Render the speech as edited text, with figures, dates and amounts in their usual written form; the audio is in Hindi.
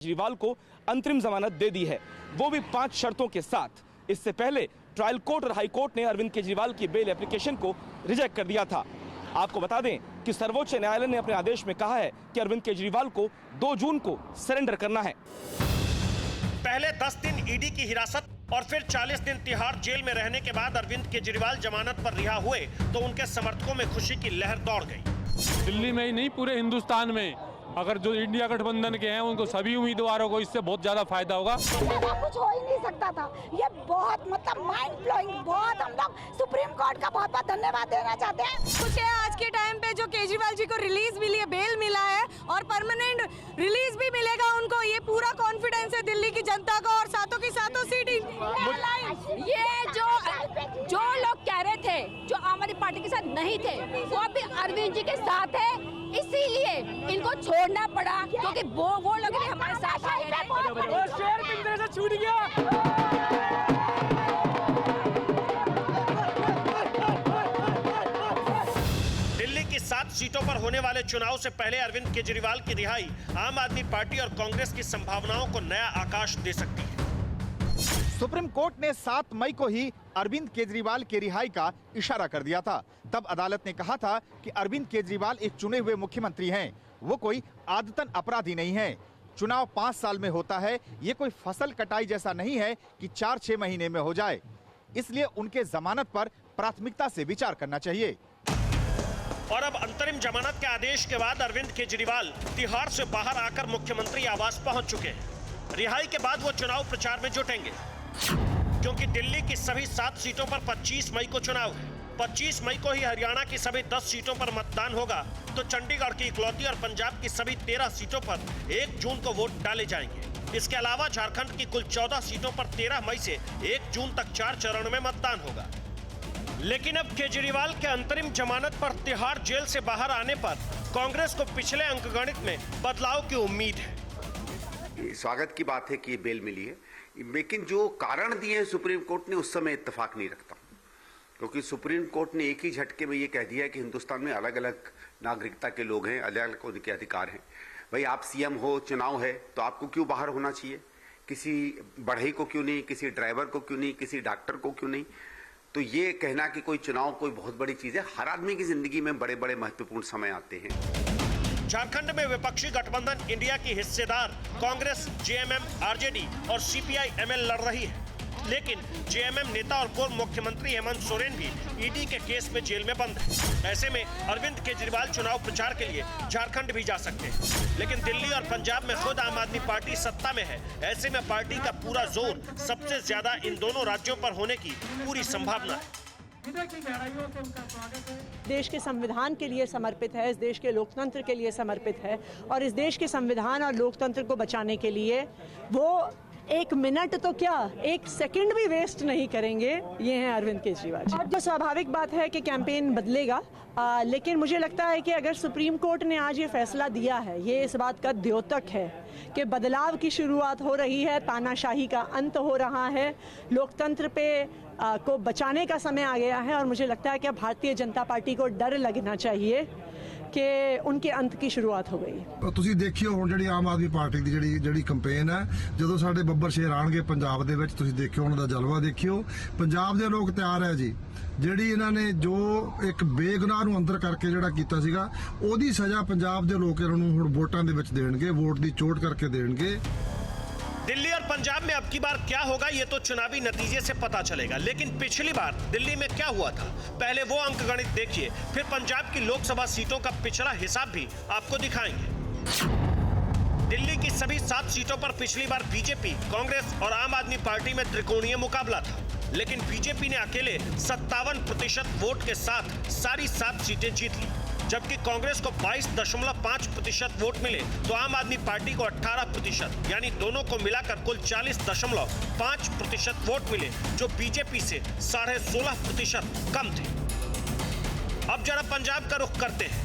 केजरीवाल को अंतरिम जमानत दे दी है, वो भी 5 शर्तों के साथ। इससे पहले ट्रायल कोर्ट और हाई कोर्ट ने अरविंद केजरीवाल की बेल एप्लीकेशन को रिजेक्ट कर दिया था। आपको बता दें कि सर्वोच्च न्यायालय ने अपने आदेश में कहा है कि अरविंद केजरीवाल को 2 जून को सरेंडर करना है। पहले 10 दिन ईडी की हिरासत और फिर 40 दिन तिहाड़ जेल में रहने के बाद अरविंद केजरीवाल जमानत पर रिहा हुए तो उनके समर्थकों में खुशी की लहर दौड़ गई। दिल्ली में ही नहीं, पूरे हिंदुस्तान में अगर जो इंडिया गठबंधन के हैं उनको सभी उम्मीदवारों को इससे बहुत ज्यादा फायदा होगा। कुछ हो ही नहीं सकता था। ये बहुत माइंड ब्लोइंग, बहुत हम लोग सुप्रीम कोर्ट का बहुत बहुत धन्यवाद देना चाहते हैं। कुछ है आज के टाइम पे जो केजरीवाल जी को रिलीज मिली है, बेल मिला है और परमानेंट रिलीज भी मिलेगा उनको, ये पूरा कॉन्फिडेंस है दिल्ली की जनता को और सातों की सातों सीट। ये जो लोग कह रहे थे जो आम आदमी पार्टी के साथ नहीं थे वो अभी अरविंद जी के साथ है, इसीलिए इनको छोड़ना पड़ा क्योंकि वो लोग भी हमारे साथ आए हैं। शेर पिंजरे से छूट गया। दिल्ली की 7 सीटों पर होने वाले चुनाव से पहले अरविंद केजरीवाल की रिहाई आम आदमी पार्टी और कांग्रेस की संभावनाओं को नया आकाश दे सकती है। सुप्रीम कोर्ट ने 7 मई को ही अरविंद केजरीवाल की रिहाई का इशारा कर दिया था। तब अदालत ने कहा था कि अरविंद केजरीवाल एक चुने हुए मुख्यमंत्री हैं, वो कोई आदतन अपराधी नहीं है। चुनाव 5 साल में होता है, ये कोई फसल कटाई जैसा नहीं है कि 4-6 महीने में हो जाए। इसलिए उनके जमानत पर प्राथमिकता से विचार करना चाहिए। और अब अंतरिम जमानत के आदेश के बाद अरविंद केजरीवाल तिहाड़ से बाहर आकर मुख्यमंत्री आवास पहुंच चुके हैं। रिहाई के बाद वो चुनाव प्रचार में जुटेंगे क्योंकि दिल्ली की सभी 7 सीटों पर 25 मई को चुनाव है। 25 मई को ही हरियाणा की सभी 10 सीटों पर मतदान होगा तो चंडीगढ़ की इकलौती और पंजाब की सभी 13 सीटों पर 1 जून को वोट डाले जाएंगे। इसके अलावा झारखंड की कुल 14 सीटों पर 13 मई से 1 जून तक 4 चरण में मतदान होगा। लेकिन अब केजरीवाल के अंतरिम जमानत पर तिहाड़ जेल से बाहर आने पर कांग्रेस को पिछले अंकगणित में बदलाव की उम्मीद है। स्वागत की बात है कि बेल मिली है, लेकिन जो कारण दिए हैं सुप्रीम कोर्ट ने उस समय इत्तेफाक नहीं रखता, क्योंकि सुप्रीम कोर्ट ने एक ही झटके में ये कह दिया है कि हिंदुस्तान में अलग अलग नागरिकता के लोग हैं, अलग अलग उनके अधिकार हैं। भाई आप सीएम हो, चुनाव है तो आपको क्यों बाहर होना चाहिए? किसी बढ़ई को क्यों नहीं, किसी ड्राइवर को क्यों नहीं, किसी डॉक्टर को क्यों नहीं? तो ये कहना कि कोई चुनाव कोई बहुत बड़ी चीज है, हर आदमी की जिंदगी में बड़े बड़े महत्वपूर्ण समय आते हैं। झारखंड में विपक्षी गठबंधन इंडिया की हिस्सेदार कांग्रेस, जेएमएम, आरजेडी और सीपीआई-एमएल लड़ रही है, लेकिन जेएमएम नेता और पूर्व मुख्यमंत्री हेमंत सोरेन भी ईडी के केस में जेल में बंद है। ऐसे में अरविंद केजरीवाल चुनाव प्रचार के लिए झारखंड भी जा सकते हैं, लेकिन दिल्ली और पंजाब में खुद आम आदमी पार्टी सत्ता में है। ऐसे में पार्टी का पूरा जोर सबसे ज्यादा इन दोनों राज्यों पर होने की पूरी संभावना है। देश के संविधान के लिए समर्पित है, इस देश के लोकतंत्र के लिए समर्पित है और इस देश के संविधान और लोकतंत्र को बचाने के लिए वो 1 मिनट तो क्या 1 सेकंड भी वेस्ट नहीं करेंगे। ये हैं अरविंद केजरीवाल। और जो स्वाभाविक बात है कि कैंपेन बदलेगा, लेकिन मुझे लगता है कि अगर सुप्रीम कोर्ट ने आज ये फैसला दिया है, ये इस बात का द्योतक है कि बदलाव की शुरुआत हो रही है, तानाशाही का अंत हो रहा है, लोकतंत्र पे को बचाने का समय आ गया है। और मुझे लगता है कि अब भारतीय जनता पार्टी को डर लगना चाहिए कि उनके अंत की शुरुआत हो गई। ਤੁਸੀਂ ਦੇਖਿਓ ਹੁਣ ਜਿਹੜੀ ਆਮ ਆਦਮੀ ਪਾਰਟੀ ਦੀ ਜਿਹੜੀ ਕੰਪੇਨ ਹੈ, ਜਦੋਂ ਸਾਡੇ ਬੱਬਰ ਸ਼ੇਰ ਆਣਗੇ ਪੰਜਾਬ ਦੇ ਵਿੱਚ, ਤੁਸੀਂ ਦੇਖਿਓ ਉਹਨਾਂ ਦਾ ਜਲਵਾ ਦੇਖਿਓ। ਪੰਜਾਬ ਦੇ ਲੋਕ ਤਿਆਰ ਹੈ ਜੀ, ਜਿਹੜੀ ਇਹਨਾਂ ਨੇ ਜੋ ਇੱਕ ਬੇਗੁਨਾਹ ਨੂੰ ਅੰਦਰ ਕਰਕੇ ਜਿਹੜਾ ਕੀਤਾ ਸੀਗਾ, ਉਹਦੀ ਸਜ਼ਾ ਪੰਜਾਬ ਦੇ ਲੋਕ ਇਹਨਾਂ ਨੂੰ ਹੁਣ ਵੋਟਾਂ ਦੇ ਵਿੱਚ ਦੇਣਗੇ, ਵੋਟ ਦੀ ਚੋਟ ਕਰਕੇ ਦੇਣਗੇ। दिल्ली और पंजाब में अब की बार क्या होगा ये तो चुनावी नतीजे से पता चलेगा, लेकिन पिछली बार दिल्ली में क्या हुआ था पहले वो अंकगणित देखिए, फिर पंजाब की लोकसभा सीटों का पिछड़ा हिसाब भी आपको दिखाएंगे। दिल्ली की सभी 7 सीटों पर पिछली बार बीजेपी, कांग्रेस और आम आदमी पार्टी में त्रिकोणीय मुकाबला था, लेकिन बीजेपी ने अकेले 57% वोट के साथ सारी 7 सीटें जीत ली, जबकि कांग्रेस को 22.5% वोट मिले तो आम आदमी पार्टी को 18%, यानी दोनों को मिलाकर कुल 40.5% वोट मिले, जो बीजेपी से 16.5% कम थे। अब जरा पंजाब का रुख करते हैं।